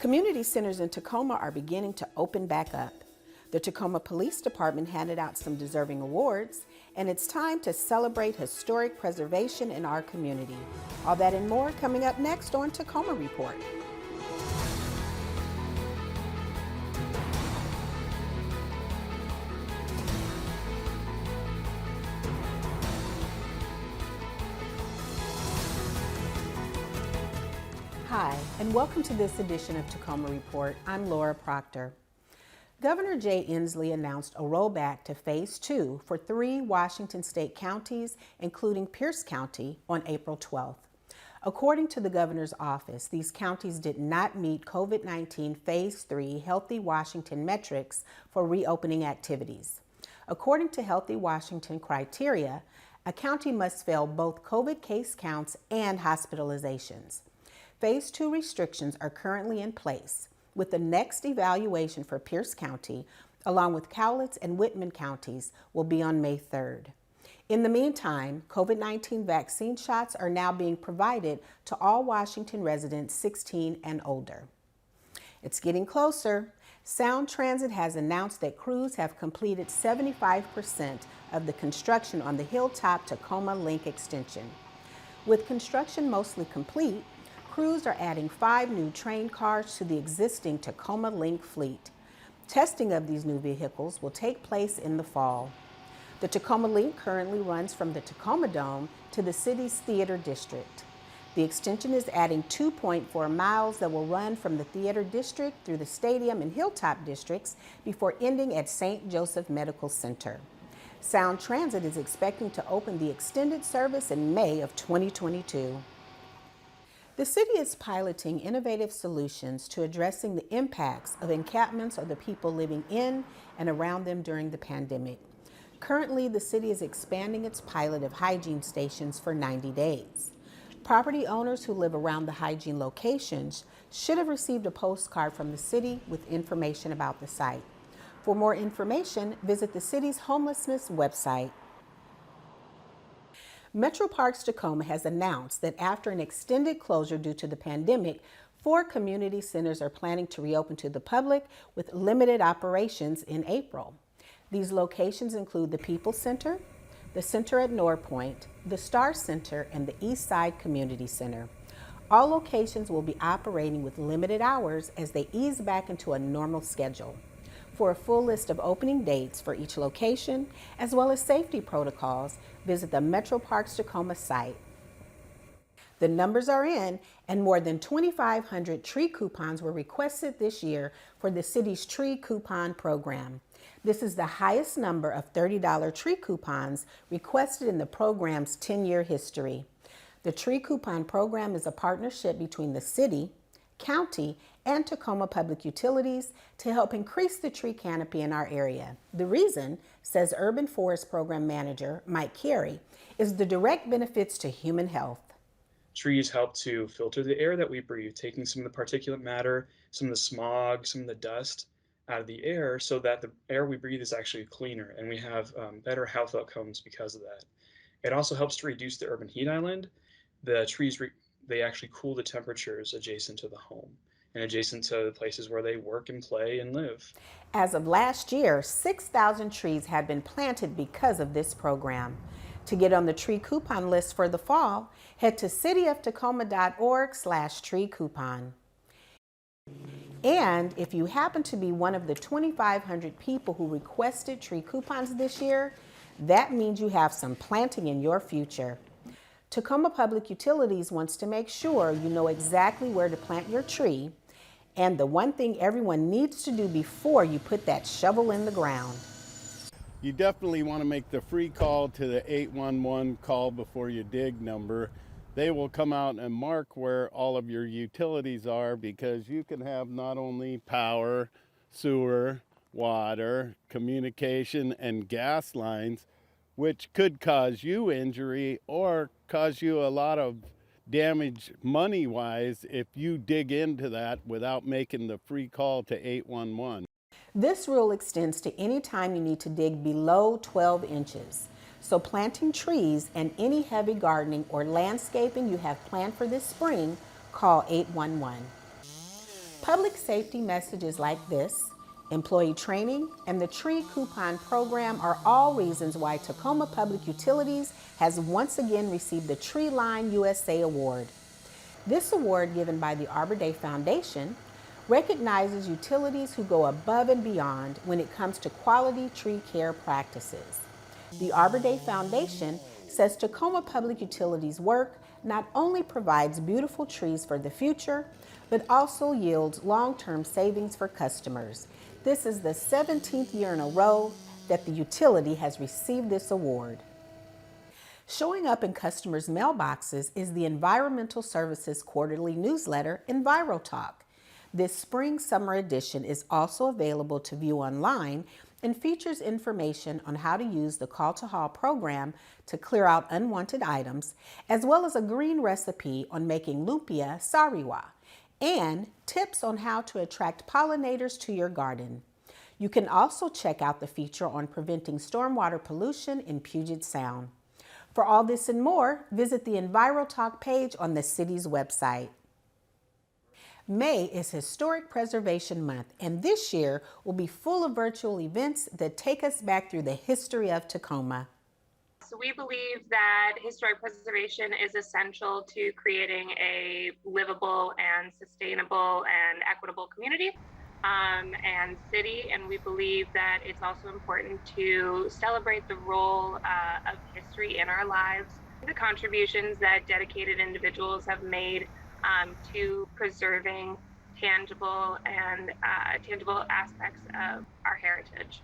Community centers in Tacoma are beginning to open back up. The Tacoma Police Department handed out some deserving awards, and it's time to celebrate historic preservation in our community. All that and more coming up next on Tacoma Report. Hi, and welcome to this edition of Tacoma Report. I'm Laura Proctor. Governor Jay Inslee announced a rollback to Phase 2 for 3 Washington state counties, including Pierce County, on April 12th. According to the governor's office, these counties did not meet COVID-19 Phase 3 Healthy Washington metrics for reopening activities. According to Healthy Washington criteria, a county must fail both COVID case counts and hospitalizations. Phase 2 restrictions are currently in place, with the next evaluation for Pierce County, along with Cowlitz and Whitman counties, will be on May 3rd. In the meantime, COVID-19 vaccine shots are now being provided to all Washington residents 16 and older. It's getting closer. Sound Transit has announced that crews have completed 75% of the construction on the Hilltop Tacoma Link extension. With construction mostly complete, crews are adding 5 new train cars to the existing Tacoma Link fleet. Testing of these new vehicles will take place in the fall. The Tacoma Link currently runs from the Tacoma Dome to the city's Theater District. The extension is adding 2.4 miles that will run from the Theater District through the Stadium and Hilltop districts before ending at St. Joseph Medical Center. Sound Transit is expecting to open the extended service in May of 2022. The city is piloting innovative solutions to addressing the impacts of encampments or the people living in and around them during the pandemic. Currently, the city is expanding its pilot of hygiene stations for 90 days. Property owners who live around the hygiene locations should have received a postcard from the city with information about the site. For more information, visit the city's homelessness website. Metro Parks Tacoma has announced that after an extended closure due to the pandemic, 4 community centers are planning to reopen to the public with limited operations in April. These locations include the People's Center, the Center at Northpoint, the Star Center, and the East Side Community Center. All locations will be operating with limited hours as they ease back into a normal schedule. For a full list of opening dates for each location, as well as safety protocols, visit the Metro Parks Tacoma site. The numbers are in, and more than 2,500 tree coupons were requested this year for the city's tree coupon program. This is the highest number of $30 tree coupons requested in the program's 10-year history. The tree coupon program is a partnership between the city, county, and Tacoma Public Utilities to help increase the tree canopy in our area. The reason, says Urban Forest Program Manager Mike Carey, is the direct benefits to human health. Trees help to filter the air that we breathe, taking some of the particulate matter, some of the smog, some of the dust out of the air so that the air we breathe is actually cleaner and we have better health outcomes because of that. It also helps to reduce the urban heat island. The trees, they actually cool the temperatures adjacent to the home and adjacent to the places where they work and play and live. As of last year, 6,000 trees had been planted because of this program. To get on the tree coupon list for the fall, head to cityoftacoma.org/tree coupon. And if you happen to be one of the 2,500 people who requested tree coupons this year, that means you have some planting in your future. Tacoma Public Utilities wants to make sure you know exactly where to plant your tree, and the one thing everyone needs to do before you put that shovel in the ground. You definitely want to make the free call to the 811 call before you dig number. They will come out and mark where all of your utilities are, because you can have not only power, sewer, water, communication, and gas lines, which could cause you injury or cause you a lot of damage money-wise if you dig into that without making the free call to 811. This rule extends to any time you need to dig below 12 inches. So planting trees and any heavy gardening or landscaping you have planned for this spring, call 811. Public safety messages like this, employee training, and the tree coupon program are all reasons why Tacoma Public Utilities has once again received the Tree Line USA Award. This award, given by the Arbor Day Foundation, recognizes utilities who go above and beyond when it comes to quality tree care practices. The Arbor Day Foundation says Tacoma Public Utilities work not only provides beautiful trees for the future, but also yields long-term savings for customers. This is the 17th year in a row that the utility has received this award. Showing up in customers' mailboxes is the Environmental Services quarterly newsletter, EnviroTalk. This spring-summer edition is also available to view online and features information on how to use the Call to Haul program to clear out unwanted items, as well as a green recipe on making lumpia sariwa, and tips on how to attract pollinators to your garden. You can also check out the feature on preventing stormwater pollution in Puget Sound. For all this and more, visit the EnviroTalk page on the city's website. May is Historic Preservation Month, and this year will be full of virtual events that take us back through the history of Tacoma. So we believe that historic preservation is essential to creating a livable and sustainable and equitable community and city. And we believe that it's also important to celebrate the role of history in our lives, the contributions that dedicated individuals have made to preserving tangible aspects of our heritage,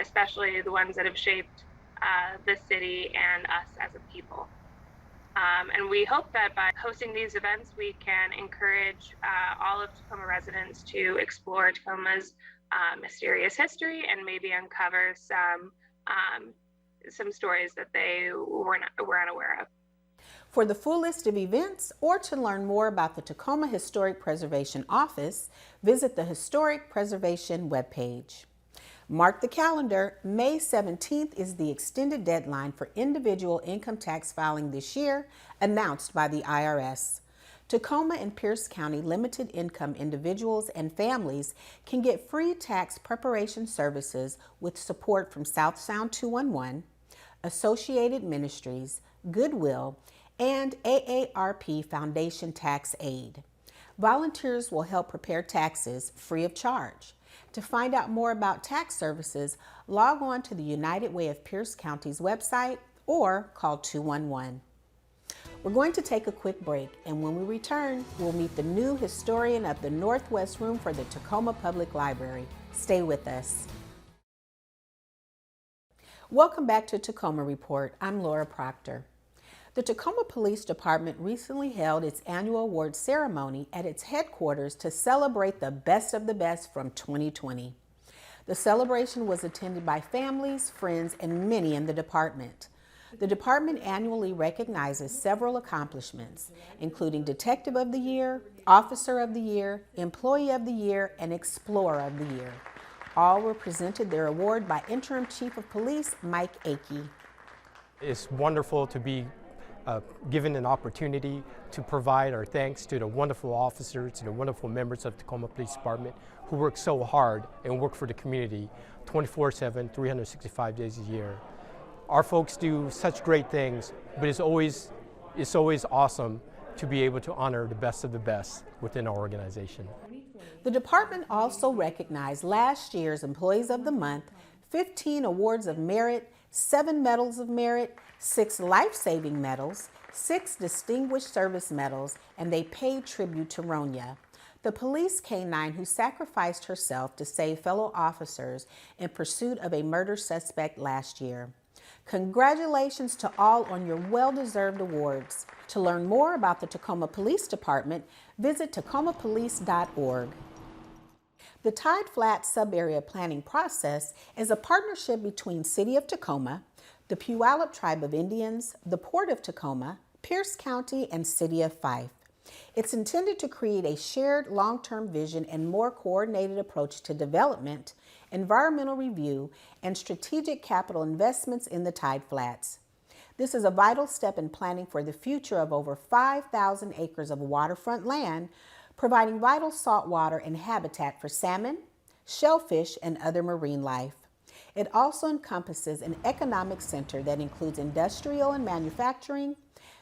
especially the ones that have shaped the city and us as a people. And we hope that by hosting these events, we can encourage all of Tacoma residents to explore Tacoma's mysterious history and maybe uncover some stories that they were unaware of. For the full list of events or to learn more about the Tacoma Historic Preservation Office, visit the Historic Preservation webpage. Mark the calendar, May 17th is the extended deadline for individual income tax filing this year, announced by the IRS. Tacoma and Pierce County limited income individuals and families can get free tax preparation services with support from South Sound 211, Associated Ministries, Goodwill, and AARP Foundation Tax Aid. Volunteers will help prepare taxes free of charge. To find out more about tax services, log on to the United Way of Pierce County's website or call 211. We're going to take a quick break, and when we return, we'll meet the new historian of the Northwest Room for the Tacoma Public Library. Stay with us. Welcome back to Tacoma Report. I'm Laura Proctor. The Tacoma Police Department recently held its annual award ceremony at its headquarters to celebrate the best of the best from 2020. The celebration was attended by families, friends, and many in the department. The department annually recognizes several accomplishments, including Detective of the Year, Officer of the Year, Employee of the Year, and Explorer of the Year. All were presented their award by Interim Chief of Police Mike Akey. It's wonderful to be given an opportunity to provide our thanks to the wonderful officers and the wonderful members of the Tacoma Police Department who work so hard and work for the community 24/7, 365 days a year. Our folks do such great things, but it's always awesome to be able to honor the best of the best within our organization. The department also recognized last year's Employees of the Month, 15 Awards of Merit, 7 Medals of Merit, 6 Life-Saving Medals, 6 Distinguished Service Medals, and they paid tribute to Ronya, the police canine who sacrificed herself to save fellow officers in pursuit of a murder suspect last year. Congratulations to all on your well-deserved awards. To learn more about the Tacoma Police Department, visit tacomapolice.org. The Tide Flats Sub-Area Planning Process is a partnership between City of Tacoma, the Puyallup Tribe of Indians, the Port of Tacoma, Pierce County, and City of Fife. It's intended to create a shared long-term vision and more coordinated approach to development, environmental review, and strategic capital investments in the Tide Flats. This is a vital step in planning for the future of over 5,000 acres of waterfront land providing vital saltwater and habitat for salmon, shellfish, and other marine life. It also encompasses an economic center that includes industrial and manufacturing,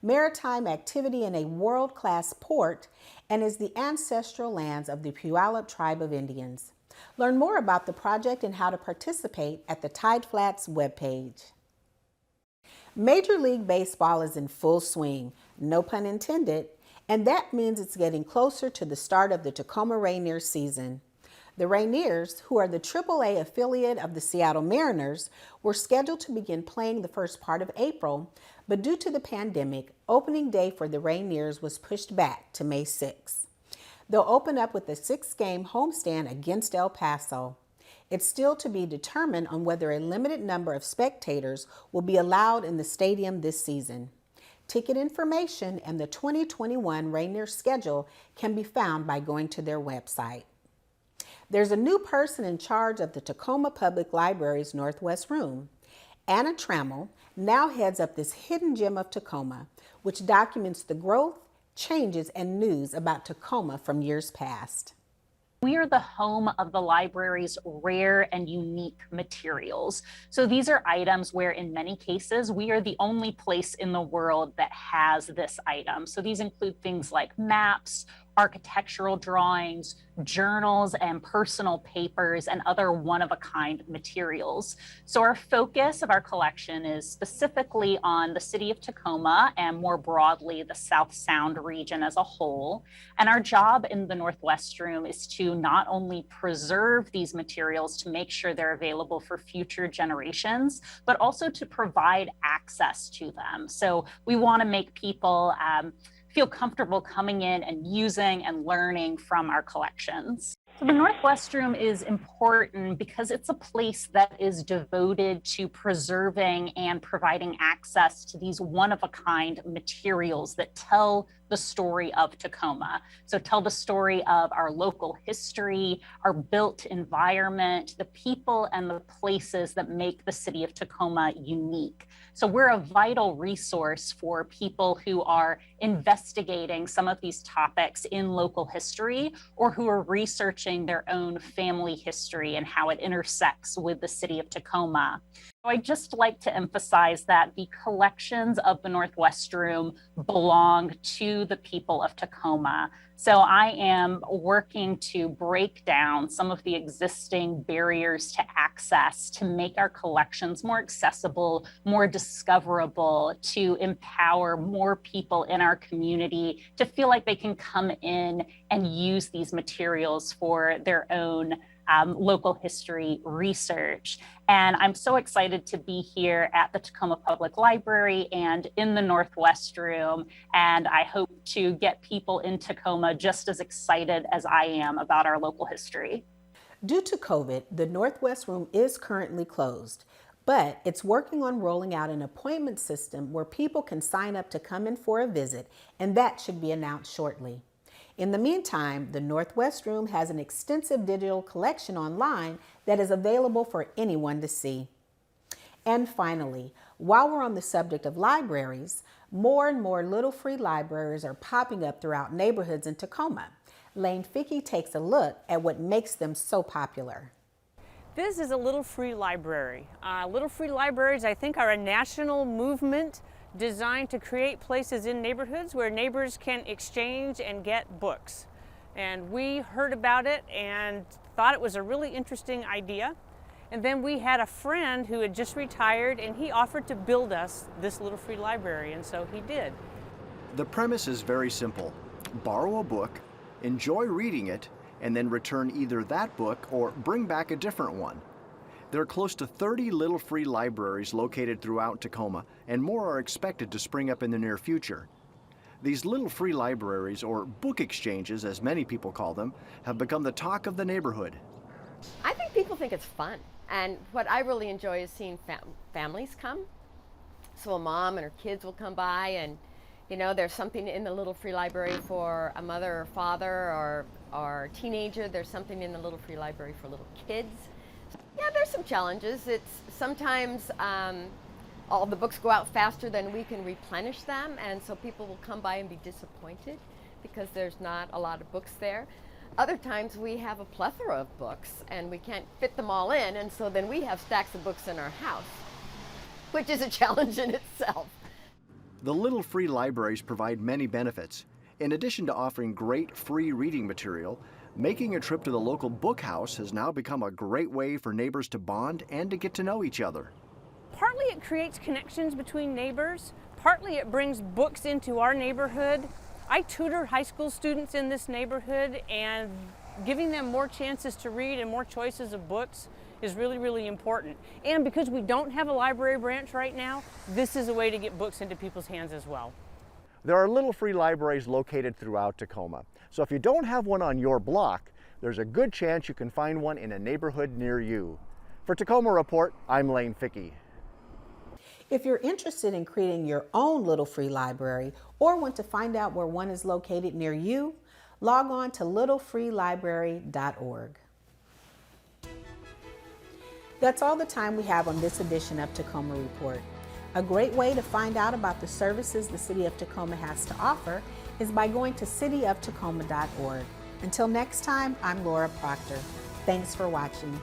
maritime activity, and a world-class port, and is the ancestral lands of the Puyallup tribe of Indians. Learn more about the project and how to participate at the Tide Flats webpage. Major League Baseball is in full swing, no pun intended, and that means it's getting closer to the start of the Tacoma Rainiers season. The Rainiers, who are the AAA affiliate of the Seattle Mariners, were scheduled to begin playing the first part of April, but due to the pandemic, opening day for the Rainiers was pushed back to May 6. They'll open up with a 6-game homestand against El Paso. It's still to be determined on whether a limited number of spectators will be allowed in the stadium this season. Ticket information and the 2021 Rainier schedule can be found by going to their website. There's a new person in charge of the Tacoma Public Library's Northwest Room. Anna Trammell now heads up this hidden gem of Tacoma, which documents the growth, changes, and news about Tacoma from years past. We are the home of the library's rare and unique materials. So these are items where in many cases, we are the only place in the world that has this item. So these include things like maps, architectural drawings, journals, and personal papers, and other one-of-a-kind materials. So our focus of our collection is specifically on the city of Tacoma and more broadly the South Sound region as a whole. And our job in the Northwest Room is to not only preserve these materials to make sure they're available for future generations, but also to provide access to them. So we want to make people feel comfortable coming in and using and learning from our collections. So the Northwest Room is important because it's a place that is devoted to preserving and providing access to these one-of-a-kind materials that tell the story of Tacoma. So tell the story of our local history, our built environment, the people and the places that make the city of Tacoma unique. So we're a vital resource for people who are investigating some of these topics in local history or who are researching their own family history and how it intersects with the city of Tacoma. I'd just like to emphasize that the collections of the Northwest Room belong to the people of Tacoma. So I am working to break down some of the existing barriers to access to make our collections more accessible, more discoverable, to empower more people in our community to feel like they can come in and use these materials for their own local history research. And I'm so excited to be here at the Tacoma Public Library and in the Northwest Room. And I hope to get people in Tacoma just as excited as I am about our local history. Due to COVID, the Northwest Room is currently closed, but it's working on rolling out an appointment system where people can sign up to come in for a visit, and that should be announced shortly. In the meantime, the Northwest Room has an extensive digital collection online that is available for anyone to see. And finally, while we're on the subject of libraries, more and more little free libraries are popping up throughout neighborhoods in Tacoma. Lane Fickey takes a look at what makes them so popular. This is a little free library. Little free libraries, I think, are a national movement designed to create places in neighborhoods where neighbors can exchange and get books. And we heard about it and thought it was a really interesting idea. And then we had a friend who had just retired and he offered to build us this little free library, and so he did. The premise is very simple. Borrow a book, enjoy reading it, and then return either that book or bring back a different one. There are close to 30 little free libraries located throughout Tacoma, and more are expected to spring up in the near future. These little free libraries, or book exchanges as many people call them, have become the talk of the neighborhood. I think people think it's fun, and what I really enjoy is seeing families come. So a mom and her kids will come by, and you know, there's something in the little free library for a mother or father or teenager. There's something in the little free library for little kids. Yeah, there's some challenges. It's sometimes all the books go out faster than we can replenish them, and so people will come by and be disappointed because there's not a lot of books there. Other times we have a plethora of books and we can't fit them all in, and so then we have stacks of books in our house, which is a challenge in itself. The Little Free Libraries provide many benefits. In addition to offering great free reading material, making a trip to the local book house has now become a great way for neighbors to bond and to get to know each other. Partly it creates connections between neighbors, partly it brings books into our neighborhood. I tutor high school students in this neighborhood, and giving them more chances to read and more choices of books is really, really important. And because we don't have a library branch right now, this is a way to get books into people's hands as well. There are little free libraries located throughout Tacoma. So if you don't have one on your block, there's a good chance you can find one in a neighborhood near you. For Tacoma Report, I'm Lane Fickey. If you're interested in creating your own little free library or want to find out where one is located near you, log on to littlefreelibrary.org. That's all the time we have on this edition of Tacoma Report. A great way to find out about the services the City of Tacoma has to offer is by going to cityoftacoma.org. Until next time, I'm Laura Proctor. Thanks for watching.